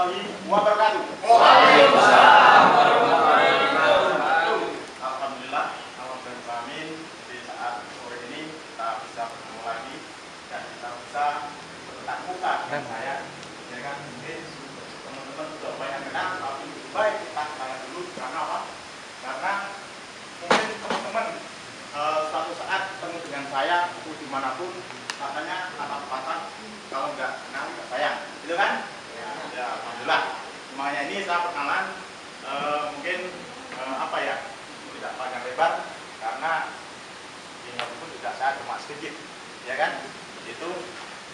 warahmatullahi wabarakatuh. Waalaikumsalam warahmatullahi wabarakatuh. Alhamdulillah, alhamdulillah di saat sore ini kita bisa bertemu lagi dan kita bisa bertatap muka dengan saya. Ya kan, mungkin teman-teman sudah banyak kenal, tapi baik kita kenalan dulu. Karena apa? Karena mungkin teman-teman suatu saat ketemu dengan saya dimanapun, katanya kata patah kalau nggak kenal nggak sayang, gitu kan? Ya, alhamdulillah. Semuanya ini saya perkenalan, mungkin apa ya, tidak panjang lebar karena ini pun juga saya cuma sedikit, ya kan? Itu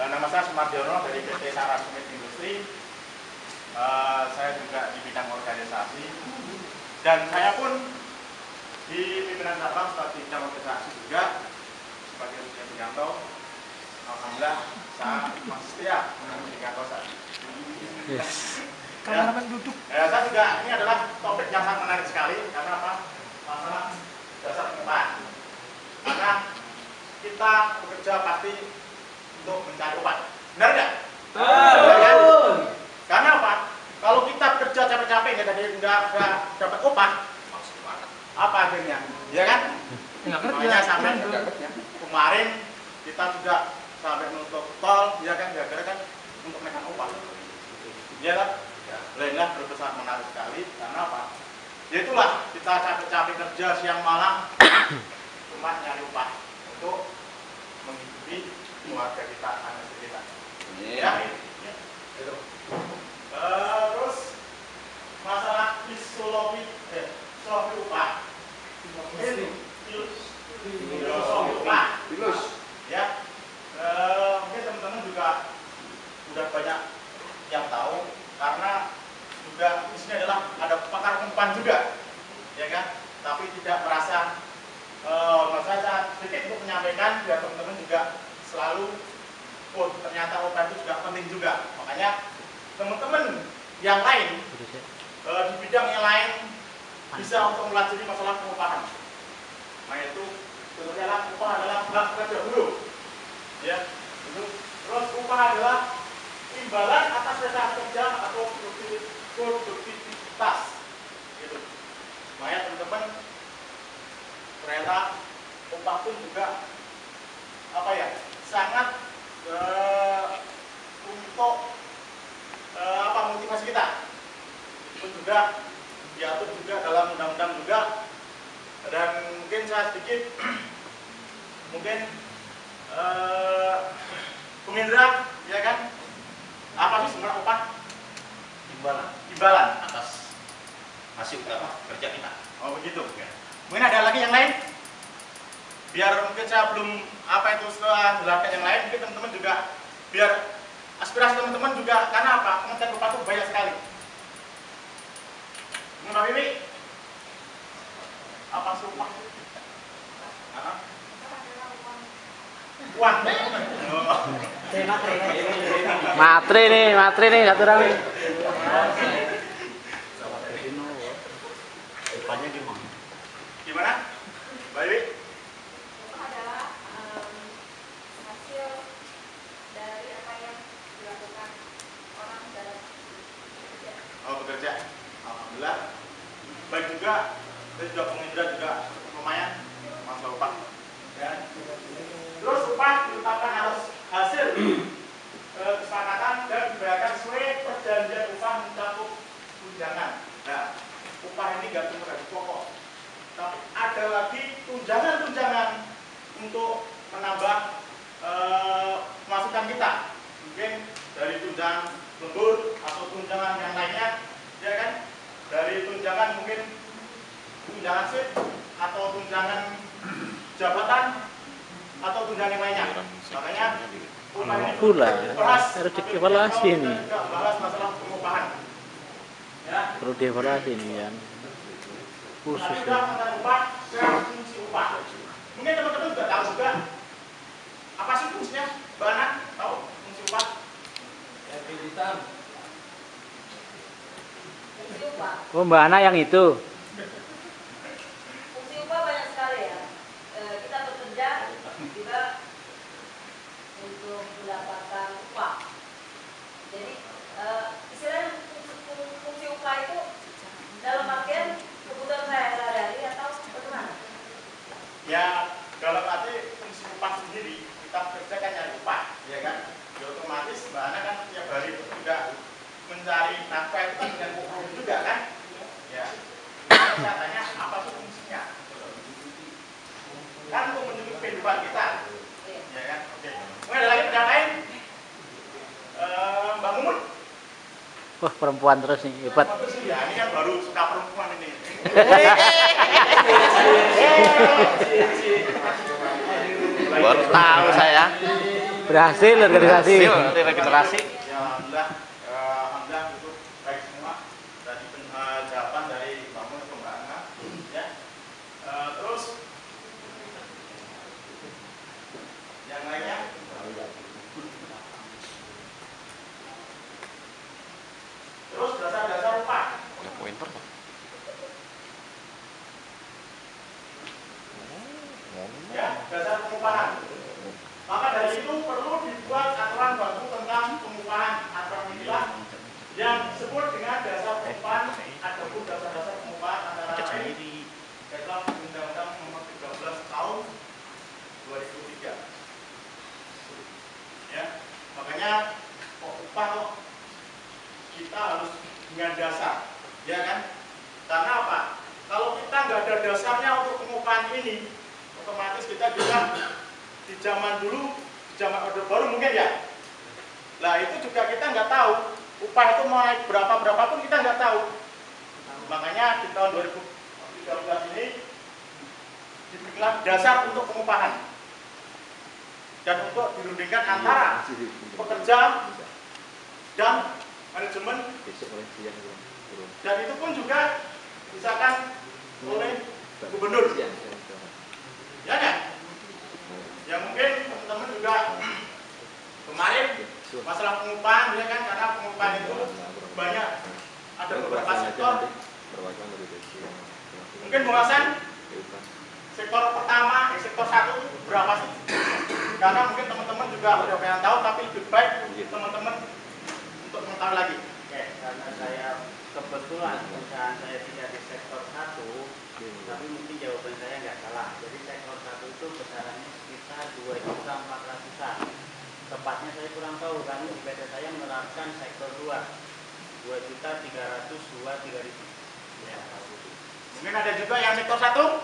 nama saya Sumardiono dari PT Saras Smith Industri. Saya juga di bidang organisasi dan saya pun di pimpinan cabang sebagai bidang organisasi juga sebagai Rudian Prianto. Alhamdulillah saya masih setia mendampingi saya. Yes. Kameramen duduk. Saya juga ini adalah topik yang sangat menarik sekali karena apa? Masalah dasar pengupahan. Karena kita bekerja pasti untuk mencari upah. Benar nggak? Betul. Karena apa? Kalau kita kerja capek-capek nggak dapat upah, apa akhirnya? Ya kan? Nggak kerja. Makanya sampai kemarin kita juga sampai menutup tol, ya kan? Gara-gara kan untuk menaikkan upah. Ya kan? Lainlah berbesar menarik sekali. Karena apa? Ya itulah kita capek-capek kerja siang malam cuma nyari upah untuk menghidupi keluarga kita, anak kita. Ya, itu. Terus masalah filosofi upah. Filosofi upah. Ya, mungkin teman-teman juga udah banyak yang tahu karena juga di sini adalah ada pakar umpan juga, ya kan? Tapi tidak merasa saya sedikit untuk menyampaikan biar teman-teman juga selalu, oh ternyata umpan itu juga penting juga. Makanya teman-teman yang lain di bidang yang lain bisa untuk mempelajari masalah pengupahan. Nah itu sebenarnya upah adalah hak kerja buruh, ya. Terus upah adalah imbalan atas jasa kerja atau produktivitas, gitu. Makanya teman-teman ternyata upah pun juga apa ya sangat untuk motivasi kita. Itu juga diatur juga dalam undang-undang juga. Dan mungkin saya sedikit mungkin Bung Indra, ya kan? Apa sih sebenarnya upah? Imbalan Atas hasil kerja kita. Oh begitu. Ya. Mungkin ada lagi yang lain? Biar mungkin saya belum itu setelah jelaskan yang lain, mungkin teman-teman juga biar aspirasi teman-teman juga karena apa? Pengertian upah itu banyak sekali. Mbak Bibi, apa sih upah? Uang. Matri nih satu rame. Upahnya gimana? Gimana? Mbak Bibi? Upah adalah hasil dari apa yang dilakukan orang dalam bekerja. Oh bekerja. Alhamdulillah. Baik juga. Dan juga pengendara juga lumayan masalah upah. Ya. Terus upah ditetapkan harus hasil kesepakatan dan dibayarkan sesuai perjanjian upah mencakup tunjangan. Nah, upah ini nggak cuma gaji pokok, tapi ada lagi tunjangan-tunjangan untuk menambah masukan kita. Mungkin dari tunjangan lembur atau tunjangan yang lainnya, ya kan? Dari tunjangan mungkin tunjangan shift atau tunjangan jabatan atau tunjangan yang lainnya. Makanya Pula harus dievaluasi ini. bahas masalah pengupahan. Ya. Perlu dievaluasi ini kan. Khusus juga ya. tentang upah dan fungsi upah. Mungkin teman-teman juga tahu juga apa sih fungsinya? Mbak Ana tahu fungsi upah? Fungsi upah. Oh Mbak Ana yang itu. Fungsi upah banyak sekali ya. Kita bekerja juga untuk mendapatkan upah. Jadi istilahnya fungsi sehari-hari juga mencari nafkah itu kan dengan uang juga kan? Ya. Saya tanya apa sih fungsinya? Kan untuk mencukupi kehidupan kita, ya kan? Oke. Kemudian ada lagi pertanyaan lain, Mbak Mumun. Wah, perempuan terus nih, hebat. Ya, ini kan baru suka perempuan ini. Baru tahu saya. Berhasil organisasi. Hasil regenerasi. Ya, alhamdulillah, alhamdulillah itu baik semua. Tadi jawaban dari Mbak Mumun ke Mbak Angga, ya. Terus yang lainnya. Terus dasar-dasar upah. Ada pointer Pak. Ya, dasar pengupahan. Maka dari itu perlu dibuat aturan baku tentang pengupahan. Aturan inilah yang disebut dengan dasar pengupahan. Adapun dasar-dasar pengupahan antara lain adalah Undang-Undang Nomor 13 Tahun 2003. Ya, makanya upah kita harus dengan dasar, ya kan? Karena apa? Kalau kita nggak ada dasarnya untuk pengupahan ini, otomatis kita juga di zaman dulu, di zaman Orde Baru mungkin ya. Nah itu juga kita nggak tahu upah itu mau naik berapa pun kita nggak tahu. Makanya di tahun 2013 ini dibikinlah dasar untuk pengupahan dan untuk dirundingkan antara pekerja dan manajemen, dan itu pun juga misalkan oleh gubernur, ya kan? Ya mungkin teman-teman juga kemarin masalah pengupahan, ya kan? Karena pengupahan itu banyak, ada beberapa sektor. Mungkin Bung Hasan, sektor pertama, sektor 1 berapa sih? Karena mungkin teman-teman juga udah pengen tahu, tapi lebih baik teman-teman untuk mengetahui lagi. Oke, karena saya kebetulan perusahaan saya tidak di sektor 1, tapi mungkin jawaban saya nggak salah. Jadi sektor 1 itu besarannya sekitar 2.400.000-an. Tepatnya saya kurang tahu karena di PT saya menerapkan sektor 2, 2.302.000. Ya. Mungkin ada juga yang sektor 1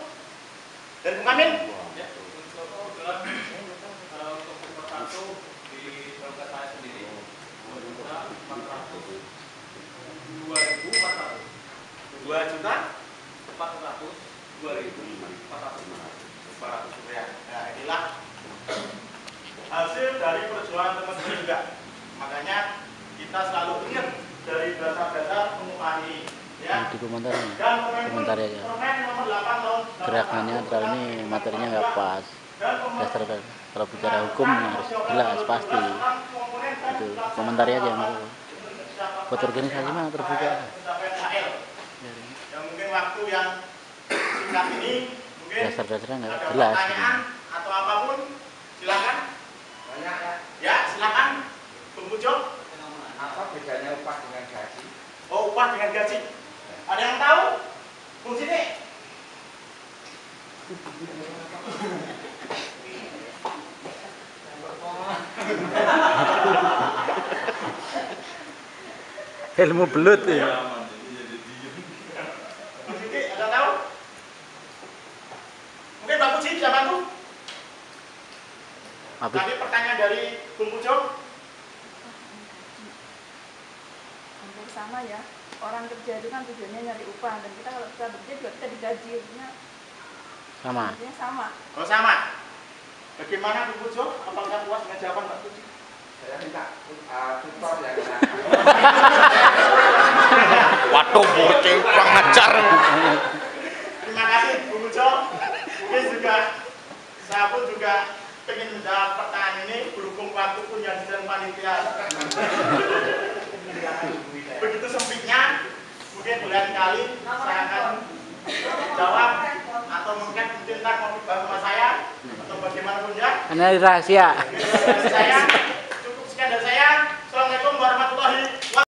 dari Bung Kamil. Ya, untuk kebetulan untuk sektor 1 di program saya sendiri 2.400.000 rupiah. Nah inilah hasil dari perjuangan teman-teman juga. Makanya kita selalu ingat dari dasar-dasar pengupahan ini. Ya. Di komentarnya. Dan Komentar aja. Permen nomor 8 tahun Gerakannya terlalu ini materinya nggak pas. Dasar kalau bicara hukum harus jelas pasti. Itu komentari aja mas. Buat organisasi mah terbuka. Yang mungkin waktu yang singkat ini mungkin Dasar-dasarnya nggak ada jelas. pertanyaan atau apapun silakan. banyak ya. Ya silakan Bung Pujo. Apa bedanya upah dengan gaji? Oh upah dengan gaji. Ada yang tahu? Bung Sini. Ilmu belut ya. Bung Sini ada tahu? Mungkin Mbak Puji bisa bantu? Habis. Tadi pertanyaan dari Bung Pujo. Hampir sama ya. Orang kerja itu kan tujuannya nyari upah, dan kita kalau kita bekerja juga kita digaji, artinya Sama. artinya sama. Oh sama. Bagaimana Bung Pujo? Apakah puas dengan jawaban Mbak Puji? Saya minta tutor yang Waduh, bocil kurang ajar. Terima kasih Bung Pujo. Mungkin juga saya pun juga ingin menjawab pertanyaan ini berhubung waktu pun yang sedang panitia. Begitu sempitnya, mungkin lain kali saya akan jawab atau mungkin ntar mau dibahas sama saya atau bagaimana pun ya. Ini rahasia. Saya